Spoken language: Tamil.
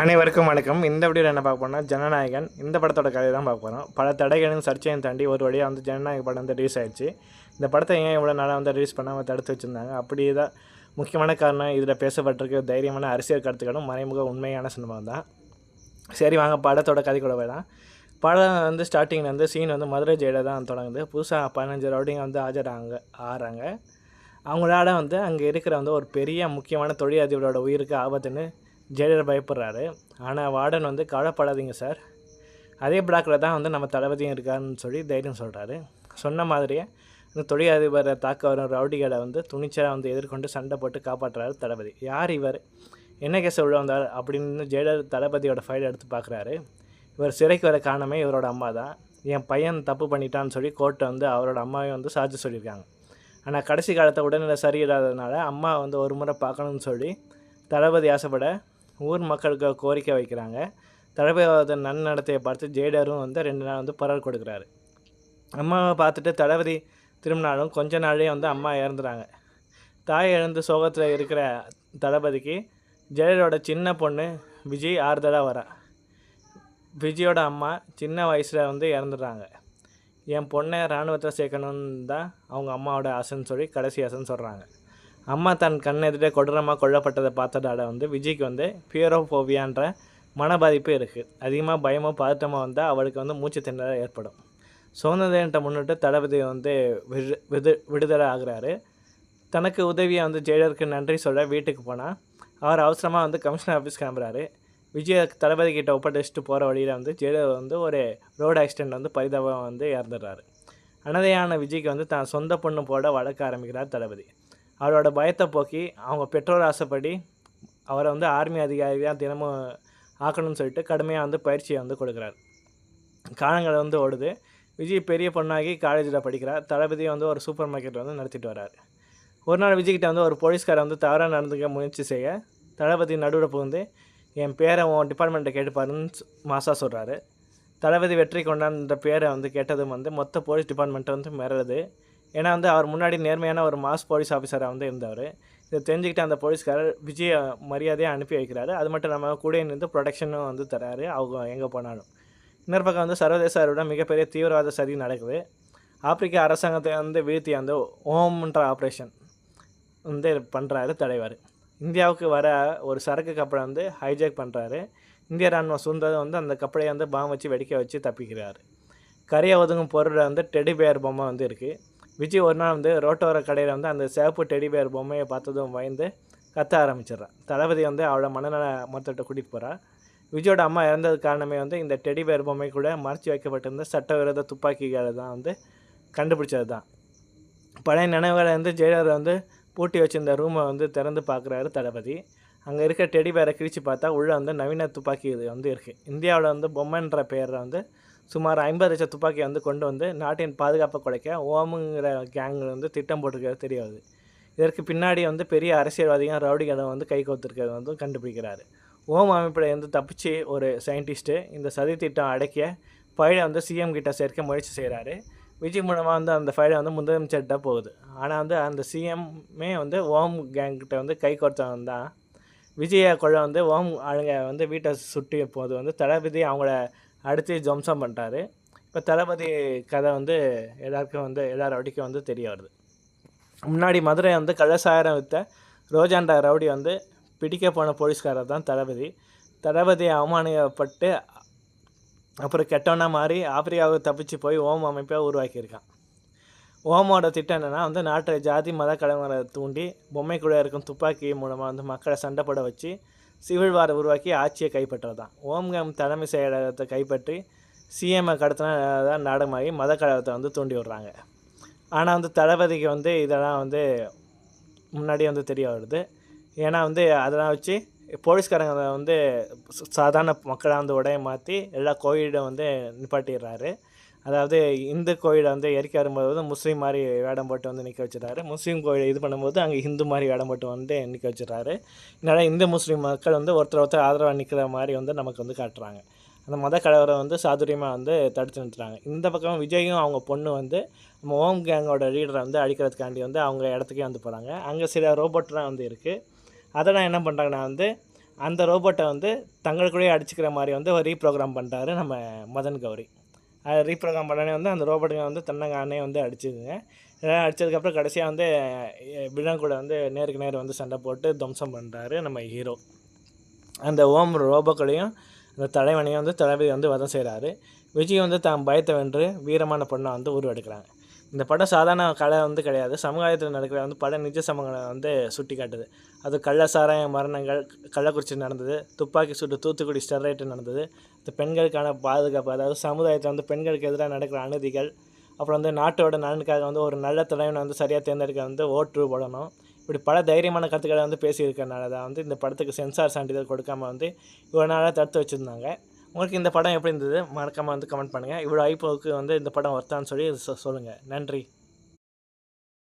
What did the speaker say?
அனைவருக்கும் வணக்கம். இந்த வீடியோவில் என்ன பார்க்க போனால் ஜனநாயகன் இந்த படத்தோட கதையை தான் பார்க்க போகிறோம். பல தடைகளையும் சர்ச்சையும் தாண்டி ஒரு வழியாக வந்து ஜனநாயக படம் வந்து ரிலீஸ் ஆயிடுச்சு. இந்த படத்தை ஏன் இவ்வளோ நாளாக வந்து ரிலீஸ் பண்ணாமல் தடுத்து வச்சுருந்தாங்க? அப்படி தான் முக்கியமான காரணம் இதில் பேசப்பட்டிருக்க தைரியமான அரசியல் கருத்துக்களும் மறைமுக உண்மையான சினிமா தான். சரி வாங்க படத்தோட கதை கூட வேணாம். படம் வந்து ஸ்டார்டிங்கில் வந்து சீன் வந்து மதுரை ஜெயிலில் தான் தொடங்குது. புதுசாக 15 ரவுடிங்க வந்து ஆறாங்க. அவங்களால வந்து அங்கே இருக்கிற வந்து ஒரு பெரிய முக்கியமான தொழிலதிபரோட உயிருக்கு ஆபத்துன்னு ஜெயிலர் பயப்படுறாரு. ஆனால் வார்டன் வந்து கவலைப்படாதீங்க சார், அதே பிளாக்கில் தான் வந்து நம்ம தளபதியும் இருக்காருன்னு சொல்லி தைரியம் சொல்கிறாரு. சொன்ன மாதிரியே அந்த தொழிலதிபரை தாக்க வரும் ரவுடிகளை வந்து துணிச்சலாக வந்து எதிர்கொண்டு சண்டை போட்டு காப்பாற்றுறாரு தளபதி. யார் இவர், என்ன கேஸ் உள்ள வந்தார் அப்படின்னு ஜெயிலர் தளபதியோட ஃபைல் எடுத்து பார்க்குறாரு. இவர் சிறைக்கு வர காரணமே இவரோட அம்மா தான். என் பையன் தப்பு பண்ணிட்டான்னு சொல்லி கோர்ட்டை வந்து அவரோட அம்மாவையும் வந்து சாட்சி சொல்லியிருக்காங்க. ஆனால் கடைசி காலத்தை உடல்நிலை சரியில்லாததுனால அம்மா வந்து ஒரு முறை பார்க்கணுன்னு சொல்லி தளபதி ஆசைப்பட ஊர் மக்களுக்கு கோரிக்கை வைக்கிறாங்க. தளபதியோட நன்னடத்தையை பார்த்து ஜெயிலரும் வந்து 2 நாள் வந்து பரவல் கொடுக்குறாரு. அம்மாவை பார்த்துட்டு தளபதி திரும்பினாலும் கொஞ்ச நாளே வந்து அம்மா இறந்துறாங்க. தாய் இழந்து சோகத்தில் இருக்கிற தளபதிக்கு ஜெயிலரோட சின்ன பொண்ணு விஜய் ஆறுதலாக வரா. விஜயோட அம்மா சின்ன வயசில் வந்து இறந்துடுறாங்க. என் பொண்ணை இராணுவத்தில் சேர்க்கணுன்னு தான் அவங்க அம்மாவோட ஆசைன்னு சொல்லி கடைசி ஆசைன்னு சொல்கிறாங்க. அம்மா தன் கண்ணெதிரே கொடூரமாக கொல்லப்பட்டதை பார்த்ததால வந்து விஜய்க்கு வந்து பியூரோஃபோபியான்ற மனபாதிப்பு இருக்குது. அதிகமாக பயமோ பதட்டமோ வந்தால் அவளுக்கு வந்து மூச்சு திணறல் ஏற்படும். சுதந்திரத்தை முன்னிட்டு தளபதி வந்து விடுதலை ஆகுறாரு. தனக்கு உதவியை வந்து ஜெயிலருக்கு நன்றி சொல்ல வீட்டுக்கு போனால் அவர் அவசரமாக வந்து கமிஷனர் ஆஃபீஸ் கிளம்புறாரு. விஜய் தளபதி கிட்ட ஒப்படைச்சிட்டு போகிற வழியில் வந்து ஜெயிலர் வந்து ஒரு ரோடு ஆக்சிடெண்ட் வந்து பரிதாபம் வந்து இறந்துடுறாரு. அனதையான விஜய்க்கு வந்து தான் சொந்த பொண்ணு போட வளர்க்க ஆரம்பிக்கிறார் தளபதி. அவரோட பயத்தை போக்கி அவங்க பெற்றோர் ஆசைப்படி அவரை வந்து ஆர்மி அதிகாரியாக தினமும் ஆக்கணும்னு சொல்லிட்டு கடுமையாக வந்து பயிற்சியை வந்து கொடுக்குறாரு. காலங்கள் வந்து ஓடுது. விஜய் பெரிய பொண்ணாகி காலேஜில் படிக்கிறார். தளபதியை வந்து ஒரு சூப்பர் மார்க்கெட் வந்து நடத்திட்டு வர்றாரு. ஒரு நாள் விஜய்கிட்ட வந்து ஒரு போலீஸ்காரை வந்து தவறாக நடந்துக்க முயற்சி செய்ய தளபதி நடுவில் புகுந்து என் பேரை உன் டிபார்ட்மெண்ட்டை கேட்டுப்பாருன்னு மாசாக சொல்கிறாரு. தளபதி வெற்றி கொண்டாந்த பேரை வந்து கேட்டதும் வந்து மொத்த போலீஸ் டிபார்ட்மெண்ட்டை வந்து மிரளுது. ஏன்னா வந்து அவர் முன்னாடி நேர்மையான ஒரு மாஸ் போலீஸ் ஆஃபீஸராக வந்து இருந்தவர். இதை தெரிஞ்சுக்கிட்டு அந்த போலீஸ்காரர் விஜயை மரியாதையாக அனுப்பி வைக்கிறாரு. அது மட்டும் இல்லாமல் கூட இருந்து ப்ரொடெக்ஷனும் வந்து தராரு அவங்க எங்கே போனாலும். இன்னொரு பக்கம் வந்து சர்வதேச அளவில் மிகப்பெரிய தீவிரவாத சதி நடக்குது. ஆப்பிரிக்கா அரசாங்கத்தை வந்து வீழ்த்தி வந்து ஓம்ன்ற ஆப்ரேஷன் வந்து பண்ணுறாரு தலைவர். இந்தியாவுக்கு வர ஒரு சரக்கு கப்பலை வந்து ஹைஜேக் பண்ணுறாரு. இந்திய ராணுவம் சூழ்ந்தது வந்து அந்த கப்பலை வந்து பாம் வச்சு வெடிக்க வச்சு தப்பிக்கிறார். கரையை ஒதுங்கும் பொருளில் வந்து டெடி பேர் பொம்மை வந்து இருக்குது. விஜய் ஒரு நாள் வந்து ரோட்டோர கடையில் வந்து அந்த சிவப்பு டெடி பேர் பொம்மையை பார்த்ததும் பயந்து கத்த ஆரம்பிச்சிட்றான். தளபதி வந்து அவளை மனநல மருத்துவத்தை கூட்டிகிட்டு போகிறார். விஜயோட அம்மா இறந்தது காரணமே வந்து இந்த டெடி பேர் பொம்மை கூட மறைச்சி வைக்கப்பட்டிருந்த சட்டவிரோத துப்பாக்கிகளை தான் வந்து கண்டுபிடிச்சது தான். பழைய நினைவுகளை வந்து ஜெயிலர் வந்து பூட்டி வச்சிருந்த ரூமை வந்து திறந்து பார்க்குறாரு தளபதி. அங்கே இருக்க டெடி பேரை கிழிச்சு பார்த்தா உள்ளே வந்து நவீன துப்பாக்கி இது வந்து இருக்குது. இந்தியாவில் வந்து பொம்மைன்ற பெயரில் வந்து சுமார் 50 லட்சம் துப்பாக்கியை வந்து கொண்டு வந்து நாட்டின் பாதுகாப்பை குறைக்க ஓமுங்கிற கேங்கில் வந்து திட்டம் போட்டிருக்கிறது தெரிய வருது. இதற்கு பின்னாடி வந்து பெரிய அரசியல்வாதிகள் ரவுடிகளை வந்து கை கோர்த்துருக்கிறது வந்து கண்டுபிடிக்கிறாரு. ஓம் அமைப்பில் இருந்து தப்பிச்சு ஒரு சயின்டிஸ்ட்டு இந்த சதி திட்டம் அடக்கிய ஃபைலை வந்து சிஎம் கிட்ட சேர்க்க முயற்சி செய்கிறாரு. விஜய் மூலமாக வந்து அந்த ஃபைலை வந்து முதலமைச்சர்கிட்ட போகுது. ஆனால் வந்து அந்த சிஎம்மே வந்து ஓம் கேங்கிட்ட வந்து கை கோர்த்தவன் தான். விஜயை கொள்ள வந்து ஓம் ஆளுங்க வந்து வீட்டை சுட்டி போது வந்து தளபதி அவங்கள அடுத்து ஜம்சம் பண்ணிட்டாரு. இப்போ தளபதி கதை வந்து எல்லா ரவுடிக்கும் வந்து தெரிய வருது. முன்னாடி மதுரை வந்து கள்ளசாயிரம் விற்ற ரோஜாண்டா ரவுடி வந்து பிடிக்க போன போலீஸ்காரர் தான் தளபதி அவமானப்பட்டு அப்புறம் கெட்டவனா மாறி ஆப்பிரிக்காவுக்கு தப்பிச்சு போய் ஓம் அமைப்பை உருவாக்கியிருக்கான். ஓமோட திட்டம் என்னென்னா வந்து நாட்டை ஜாதி மத கலவரை தூண்டி பொம்மை கூட இருக்கும் துப்பாக்கி மூலமாக வந்து மக்களை சண்டை போட வச்சு சிவில் வாரை உருவாக்கி ஆட்சியை கைப்பற்றது தான். ஓம்கம் தலைமை செயலகத்தை கைப்பற்றி சிஎம்ஐ கடத்தினதான் நாடகமாகி மத கலவரத்தை வந்து தூண்டி விடுறாங்க. ஆனால் வந்து தளபதிக்கு வந்து இதெல்லாம் வந்து முன்னாடி வந்து தெரிய வருது. ஏன்னா வந்து அதெல்லாம் வச்சு போலீஸ்காரங்க வந்து சாதாரண மக்களை வந்து உடைய மாற்றி எல்லா கோயிலும் வந்து நிப்பாட்டிடுறாரு. அதாவது இந்து கோயிலை வந்து எரிக்க வரும்போது முஸ்லீம் மாதிரி வேடம் போட்டு வந்து நிற்க வச்சுறாரு. முஸ்லீம் கோயிலை இது பண்ணும்போது அங்கே ஹிந்து மாதிரி வேடம் போட்டு வந்து நிற்க வச்சுறாரு. இதனால் இந்து முஸ்லீம் மக்கள் வந்து ஒருத்தர் ஆதரவாக நிற்கிற மாதிரி வந்து நமக்கு வந்து காட்டுறாங்க. அந்த மத கலவரம் வந்து சாதுரியமாக வந்து தடுத்து நிறுத்துறாங்க. இந்த பக்கம் விஜயும் அவங்க பொண்ணு வந்து நம்ம ஓம் கேங்கோட லீடரை வந்து அடிக்கிறதுக்காண்டி வந்து அவங்க இடத்துக்கே வந்து போகிறாங்க. அங்கே சில ரோபோட்லாம் வந்து இருக்குது. அதெல்லாம் என்ன பண்ணுறாங்கன்னா வந்து அந்த ரோபோட்டை வந்து தங்களுக்குள்ளேயே அடிச்சுக்கிற மாதிரி வந்து ஒரு ரீப்ரோக்ராம் பண்ணுறாரு நம்ம மதன் கௌரி. அதை ரீப்ரோக்ராம் பண்ணனே வந்து அந்த ரோபோட்டுங்க வந்து தன்னங்கானே வந்து அடிச்சுதுங்க. இதெல்லாம் அடித்ததுக்கப்புறம் கடைசியாக வந்து வில்லன் கூட வந்து நேருக்கு நேர் வந்து சண்டை போட்டு துவம்சம் பண்ணுறாரு நம்ம ஹீரோ. அந்த ஓம் ரோபோக்களையும் அந்த தலைவனையும் வந்து தளபதி வந்து வதம் செய்கிறாரு. விஜய் வந்து தான் பயத்தை வென்று வீரமான பொண்ணை வந்து உருவெடுக்கிறாங்க. இந்த படம் சாதாரண கலை வந்து கிடையாது. சமுதாயத்தில் நடக்கிற வந்து பல நிஜ சம்பவங்களை வந்து சுட்டி காட்டுது. அது கள்ளசாராய மரணங்கள், கள்ளக்குறிச்சி நடந்தது, துப்பாக்கி சூட்டு தூத்துக்குடி ஸ்டெர்லைட்டு நடந்தது, இந்த பெண்களுக்கான பாதுகாப்பு, அதாவது சமுதாயத்தில் வந்து பெண்களுக்கு எதிராக நடக்கிற அநீதிகள், அப்புறம் வந்து நாட்டோட நலனுக்காக வந்து ஒரு நல்ல தலைவனை வந்து சரியாக தேர்ந்தெடுக்க வந்து ஓட்டு போடணும். இப்படி பல தைரியமான கருத்துக்களை வந்து பேசியிருக்கனால தான் வந்து இந்த படத்துக்கு சென்சார் சான்றிதழ் கொடுக்காமல் வந்து இவ்வளோ நாளாக தடுத்து வச்சுருந்தாங்க. உங்களுக்கு இந்த படம் எப்படி இருந்தது மறக்காமல் வந்து கமெண்ட் பண்ணுங்கள். இவ்வளோ ஐப்போவுக்கு வந்து இந்த படம் ஒர்த்தான்னு சொல்லி சொல்லுங்கள். நன்றி.